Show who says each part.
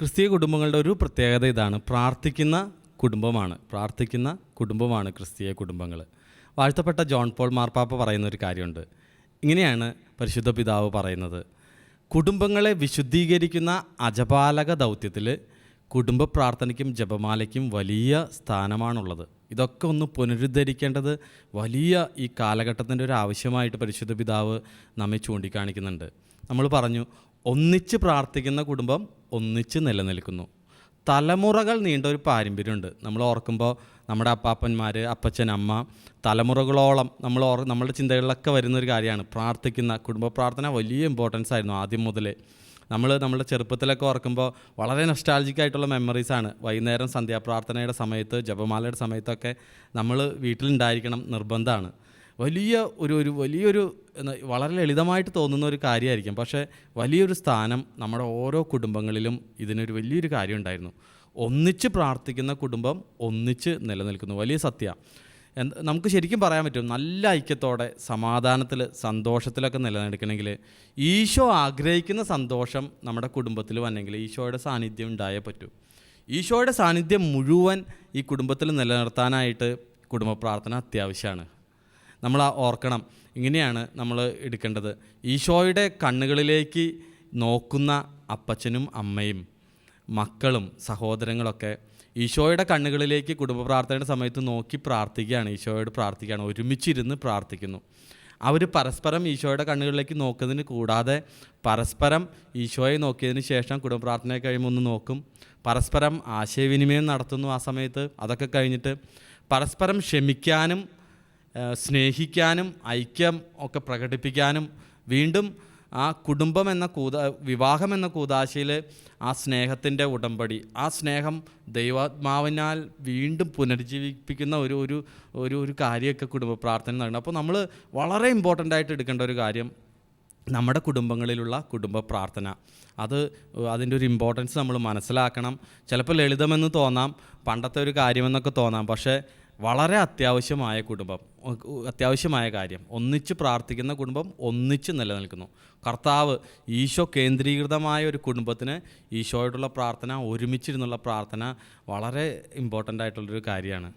Speaker 1: ക്രിസ്തീയ കുടുംബങ്ങളുടെ ഒരു പ്രത്യേകത ഇതാണ്. പ്രാർത്ഥിക്കുന്ന കുടുംബമാണ് ക്രിസ്തീയ കുടുംബങ്ങൾ. വാഴ്ത്തപ്പെട്ട ജോൺ പോൾ മാർപ്പാപ്പ പറയുന്ന ഒരു കാര്യമുണ്ട്. ഇങ്ങനെയാണ് പരിശുദ്ധ പിതാവ് പറയുന്നത്: കുടുംബങ്ങളെ വിശുദ്ധീകരിക്കുന്ന അജപാലക ദൗത്യത്തിൽ കുടുംബ പ്രാർത്ഥനയ്ക്കും ജപമാലയ്ക്കും വലിയ സ്ഥാനമാണുള്ളത്. ഇതൊക്കെ ഒന്ന് പുനരുദ്ധരിക്കേണ്ടത് വലിയ ഈ കാലഘട്ടത്തിൻ്റെ ഒരു ആവശ്യമായിട്ട് പരിശുദ്ധ പിതാവ് നമ്മെ ചൂണ്ടിക്കാണിക്കുന്നുണ്ട്. നമ്മൾ പറഞ്ഞു, ഒന്നിച്ച് പ്രാർത്ഥിക്കുന്ന കുടുംബം ഒന്നിച്ച് നിലനിൽക്കുന്നു. തലമുറകൾ നീണ്ട ഒരു പാരമ്പര്യമുണ്ട്. നമ്മൾ ഓർക്കുമ്പോൾ നമ്മുടെ അപ്പാപ്പന്മാർ, അപ്പച്ചൻ, അമ്മ, തലമുറകളോളം നമ്മളുടെ ചിന്തകളിലൊക്കെ വരുന്നൊരു കാര്യമാണ് പ്രാർത്ഥിക്കുന്ന കുടുംബ പ്രാർത്ഥന. വലിയ ഇമ്പോർട്ടൻസ് ആയിരുന്നു ആദ്യം മുതലേ. നമ്മുടെ ചെറുപ്പത്തിലൊക്കെ ഓർക്കുമ്പോൾ വളരെ നൊസ്റ്റാൾജിക്കായിട്ടുള്ള മെമ്മറീസാണ്. വൈകുന്നേരം സന്ധ്യാപ്രാർത്ഥനയുടെ സമയത്ത്, ജപമാലയുടെ സമയത്തൊക്കെ നമ്മൾ വീട്ടിലുണ്ടായിരിക്കണം, നിർബന്ധമാണ്. വലിയൊരു വളരെ ലളിതമായിട്ട് തോന്നുന്ന ഒരു കാര്യമായിരിക്കും, പക്ഷേ വലിയൊരു സ്ഥാനം നമ്മുടെ ഓരോ കുടുംബങ്ങളിലും ഇതിനൊരു വലിയൊരു കാര്യം ഉണ്ടായിരുന്നു. ഒന്നിച്ച് പ്രാർത്ഥിക്കുന്ന കുടുംബം ഒന്നിച്ച് നിലനിൽക്കുന്നു. വലിയ സത്യം. നമുക്ക് ശരിക്കും പറയാൻ പറ്റും, നല്ല ഐക്യത്തോടെ സമാധാനത്തിൽ സന്തോഷത്തിലൊക്കെ നിലനിൽക്കണമെങ്കിൽ ഈശോ ആഗ്രഹിക്കുന്ന സന്തോഷം നമ്മുടെ കുടുംബത്തിൽ വന്നെങ്കിൽ ഈശോയുടെ സാന്നിധ്യം ഉണ്ടായേ പറ്റൂ. ഈശോയുടെ സാന്നിധ്യം മുഴുവൻ ഈ കുടുംബത്തിൽ നിലനിർത്താനായിട്ട് കുടുംബ പ്രാർത്ഥന അത്യാവശ്യമാണ്. നമ്മൾ ഓർക്കണം, ഇങ്ങനെയാണ് നമ്മൾ എടുക്കേണ്ടത്. ഈശോയുടെ കണ്ണുകളിലേക്ക് നോക്കുന്ന അപ്പച്ചനും അമ്മയും മക്കളും സഹോദരങ്ങളൊക്കെ ഈശോയുടെ കണ്ണുകളിലേക്ക് കുടുംബ പ്രാർത്ഥനയുടെ സമയത്ത് നോക്കി പ്രാർത്ഥിക്കുകയാണ്, ഈശോയോട് പ്രാർത്ഥിക്കുകയാണ്, ഒരുമിച്ചിരുന്ന് പ്രാർത്ഥിക്കുന്നു. അവർ പരസ്പരം ഈശോയുടെ കണ്ണുകളിലേക്ക് നോക്കുന്നതിന് കൂടാതെ പരസ്പരം ഈശോയെ നോക്കിയതിന് ശേഷം കുടുംബ പ്രാർത്ഥന കഴിയുമ്പോൾ ഒന്ന് നോക്കും, പരസ്പരം ആശയവിനിമയം നടത്തുന്നു. ആ സമയത്ത് അതൊക്കെ കഴിഞ്ഞിട്ട് പരസ്പരം ക്ഷമിക്കാനും സ്നേഹിക്കാനും ഐക്യം ഒക്കെ പ്രകടിപ്പിക്കാനും വീണ്ടും ആ കുടുംബം എന്ന വിവാഹം എന്ന കൂദാശയിൽ ആ സ്നേഹത്തിൻ്റെ ഉടമ്പടി, ആ സ്നേഹം ദൈവാത്മാവിനാൽ വീണ്ടും പുനരുജ്ജീവിപ്പിക്കുന്ന ഒരു കാര്യമൊക്കെ കുടുംബ പ്രാർത്ഥന നടക്കണം. അപ്പോൾ നമ്മൾ വളരെ ഇമ്പോർട്ടൻ്റ് ആയിട്ട് എടുക്കേണ്ട ഒരു കാര്യം നമ്മുടെ കുടുംബങ്ങളിലുള്ള കുടുംബ പ്രാർത്ഥന. അതിൻ്റെ ഒരു ഇമ്പോർട്ടൻസ് നമ്മൾ മനസ്സിലാക്കണം. ചിലപ്പോൾ ലളിതമെന്ന് തോന്നാം, പണ്ടത്തെ ഒരു കാര്യമെന്നൊക്കെ തോന്നാം, പക്ഷേ വളരെ അത്യാവശ്യമായ കാര്യം. ഒന്നിച്ച് പ്രാർത്ഥിക്കുന്ന കുടുംബം ഒന്നിച്ച് നിലനിൽക്കുന്നു. കർത്താവ് ഈശോ കേന്ദ്രീകൃതമായ ഒരു കുടുംബത്തിന് ഈശോയോടുള്ള പ്രാർത്ഥന, ഒരുമിച്ചിരുന്നുള്ള പ്രാർത്ഥന വളരെ ഇമ്പോർട്ടൻ്റ് ആയിട്ടുള്ളൊരു കാര്യമാണ്.